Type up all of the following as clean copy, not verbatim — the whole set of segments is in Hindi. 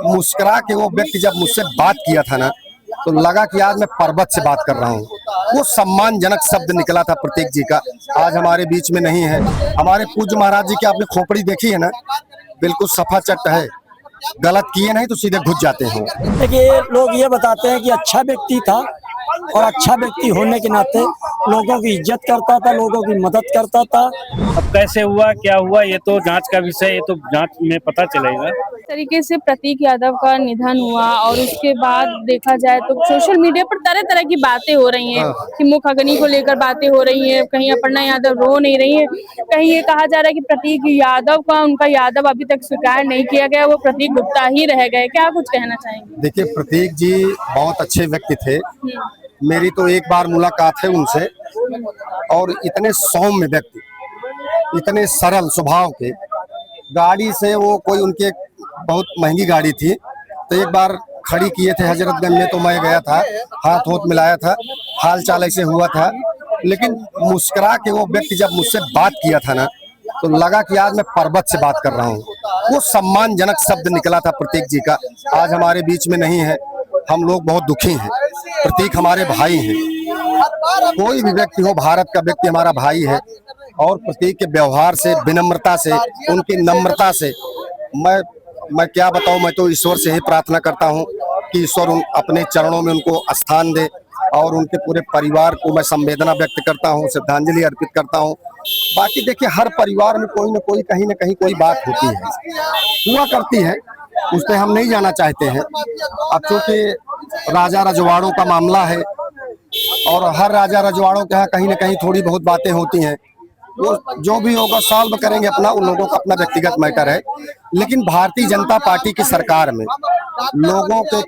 मुस्कुरा के वो व्यक्ति जब मुझसे बात किया था ना, तो लगा कि आज मैं पर्वत से बात कर रहा हूँ। वो सम्मानजनक शब्द निकला था प्रतीक जी का, आज हमारे बीच में नहीं है। हमारे पूज्य महाराज जी की आपने खोपड़ी देखी है ना, बिल्कुल सफा चट है, गलत किए नहीं तो सीधे घुस जाते हैं। देखिए, लोग ये बताते हैं कि अच्छा व्यक्ति था और अच्छा व्यक्ति होने के नाते लोगों की इज्जत करता था, लोगों की मदद करता था। अब कैसे हुआ, क्या हुआ, ये तो जांच का विषय, ये तो जांच में पता चलेगा। इस तरीके से प्रतीक यादव का निधन हुआ और उसके बाद देखा जाए तो सोशल मीडिया पर तरह तरह की बातें हो रही हैं कि मुख अग्नि को लेकर बातें हो रही हैं। कहीं अपर्णा यादव रो नहीं रही है, कहीं ये कहा जा रहा है कि प्रतीक यादव का उनका यादव अभी तक स्वीकार नहीं किया गया, वो प्रतीक गुप्ता ही रह गए। क्या कुछ कहना चाहेंगे? देखिए, प्रतीक जी बहुत अच्छे व्यक्ति थे। मेरी तो एक बार मुलाकात है उनसे, और इतने सौम्य व्यक्ति, इतने सरल स्वभाव के। गाड़ी से वो कोई उनके बहुत महंगी गाड़ी थी, तो एक बार खड़ी किए थे हजरतगंज में, तो मैं गया था, हाथ होठ मिलाया था, हाल चाल ऐसे हुआ था। लेकिन मुस्कुरा के वो व्यक्ति जब मुझसे बात किया था ना, तो लगा कि आज मैं पर्वत से बात कर रहा हूँ। वो सम्मानजनक शब्द निकला था प्रतीक जी का, आज हमारे बीच में नहीं है। हम लोग बहुत दुखी हैं। प्रतीक हमारे भाई हैं, कोई भी व्यक्ति हो, भारत का व्यक्ति हमारा भाई है। और प्रतीक के व्यवहार से, विनम्रता से, उनकी नम्रता से मैं क्या बताऊं। मैं तो ईश्वर से ही प्रार्थना करता हूं कि ईश्वर अपने चरणों में उनको स्थान दे, और उनके पूरे परिवार को मैं संवेदना व्यक्त करता हूं, श्रद्धांजलि अर्पित करता हूं। बाकी देखिए, हर परिवार में कोई न कोई, कहीं न कहीं कोई बात होती है, हुआ करती है, उस पर हम नहीं जाना चाहते हैं। अब क्योंकि राजा रजवाड़ों का मामला है, और हर राजा रजवाड़ों के यहाँ कहीं न कहीं थोड़ी बहुत बातें होती हैं। वो जो भी होगा सॉल्व करेंगे, अपना, उन लोगों का अपना व्यक्तिगत मैटर है। लेकिन भारतीय जनता पार्टी की सरकार में लोगों के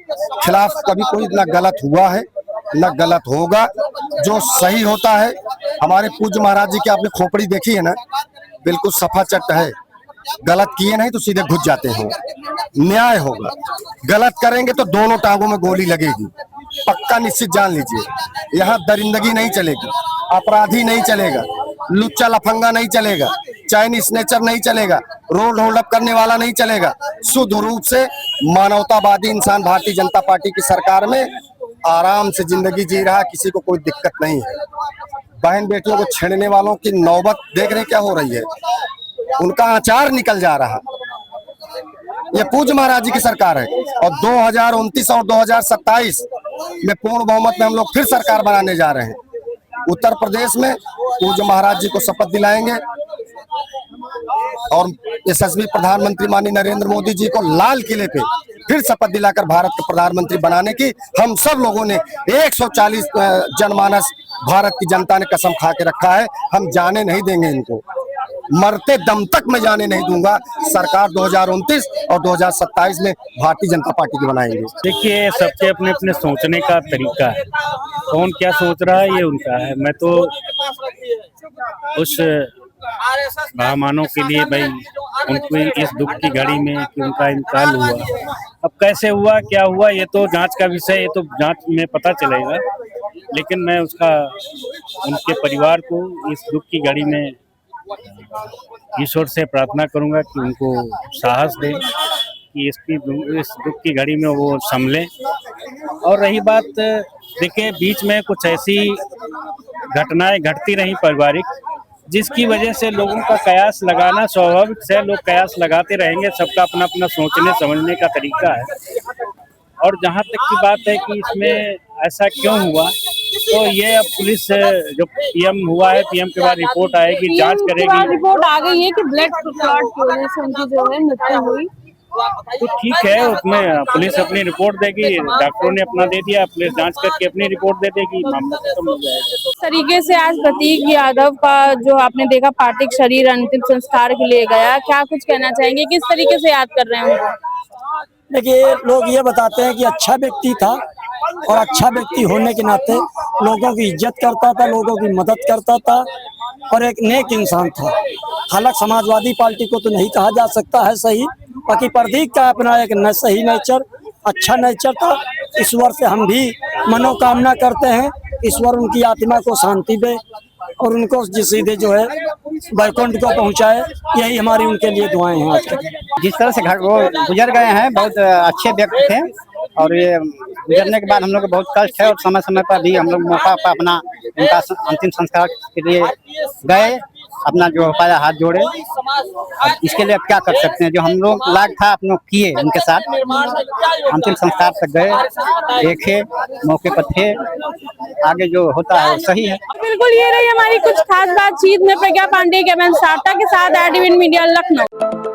खिलाफ कभी कोई न गलत हुआ है, न गलत होगा। जो सही होता है, हमारे पूज्य महाराज जी की आपने खोपड़ी देखी है ना, बिल्कुल सफा चट है, गलत किए नहीं तो सीधे घुस जाते हैं। न्याय होगा, गलत करेंगे तो दोनों टांगों में गोली लगेगी, पक्का निश्चित जान लीजिए। यहाँ दरिंदगी नहीं चलेगी, अपराधी नहीं चलेगा, लुच्चा लफंगा नहीं चलेगा, चाइनीज स्नेचर नहीं चलेगा, रोड होल्ड अप करने वाला नहीं चलेगा। शुद्ध रूप से मानवतावादी इंसान भारतीय जनता पार्टी की सरकार में आराम से जिंदगी जी रहा, किसी को कोई दिक्कत नहीं है। बहन बेटियों को छेड़ने वालों की नौबत देख रहे क्या हो रही है, उनका आचार निकल जा रहा। ये पूज्य महाराज जी की सरकार है, और 2029 और 2027 में पूर्ण बहुमत में हम लोग फिर सरकार बनाने जा रहे हैं। उत्तर प्रदेश में पूज्य महाराज जी को शपथ दिलाएंगे, और यशस्वी प्रधानमंत्री माननीय नरेंद्र मोदी जी को लाल किले पे फिर शपथ दिलाकर भारत के प्रधानमंत्री बनाने की हम सब लोगों ने 140 जनमानस भारत की जनता ने कसम खा के रखा है। हम जाने नहीं देंगे इनको, मरते दम तक मैं जाने नहीं दूंगा। सरकार 2029 और 2027 में भारतीय जनता पार्टी की बनाएंगे। देखिए, सबके अपने अपने सोचने का तरीका है, कौन क्या सोच रहा है ये उनका है। मैं तो उस मेहमानों के लिए भाई, उनको इस दुख की घड़ी में कि उनका इंतकाल हुआ, अब कैसे हुआ, क्या हुआ, ये तो जांच का विषय, ये तो जांच में पता चलेगा। लेकिन मैं उनके परिवार को इस दुख की घड़ी में ईश्वर से प्रार्थना करूंगा कि उनको साहस दें, कि इस दुख की घड़ी में वो संभलें। और रही बात, देखिए, बीच में कुछ ऐसी घटनाएं घटती रही पारिवारिक, जिसकी वजह से लोगों का कयास लगाना स्वाभाविक से, लोग कयास लगाते रहेंगे, सबका अपना अपना सोचने समझने का तरीका है। और जहाँ तक की बात है कि इसमें ऐसा क्यों हुआ, तो ये अब पुलिस जो पीएम हुआ है, पीएम के बाद रिपोर्ट आएगी, जांच करेगी। रिपोर्ट आ गई है कि ब्लड क्लॉट की वजह से उनकी जो है मृत्यु हुई। तो ठीक है, उसमें पुलिस अपनी रिपोर्ट देगी, डॉक्टरों ने अपना दे दिया, पुलिस जांच करके अपनी रिपोर्ट दे देगी, मामला खत्म हो जाएगा। इस तरीके से आज प्रतीक यादव का जो आपने देखा पार्थिव शरीर अंतिम संस्कार के लिए गया, क्या कुछ कहना चाहेंगे, किस तरीके से याद कर रहे हैं उनको? देखिए, लोग ये बताते हैं कि अच्छा व्यक्ति था और अच्छा व्यक्ति होने के नाते लोगों की इज्जत करता था, लोगों की मदद करता था, और एक नेक इंसान था। हालांकि समाजवादी पार्टी को तो नहीं कहा जा सकता है सही, बाकी प्रतीक का अपना एक सही नेचर, अच्छा नेचर था। ईश्वर से हम भी मनोकामना करते हैं, ईश्वर उनकी आत्मा को शांति दे और उनको सीधे जो है वैकुंठ को पहुंचाए, यही हमारी उनके लिए दुआएं हैं आज तक। जिस तरह से वो गुजर गए हैं, बहुत अच्छे व्यक्ति थे। और ये गुजरने के बाद हम लोग को बहुत कष्ट है, और समय समय पर भी हम लोग मौका पर अपना उनका अंतिम संस्कार के लिए गए, अपना जो पाया हाथ जोड़े। अब इसके लिए अब क्या कर सकते हैं, जो हम लोग लाग था आप लोग किए उनके साथ, अंतिम संस्कार तक गए, देखे, मौके पर थे। आगे जो होता है वो सही है। बिल्कुल, ये रही हमारी कुछ खास बातचीत में प्रज्ञा पांडे के साटा के साथ एडविन मीडिया लखनऊ।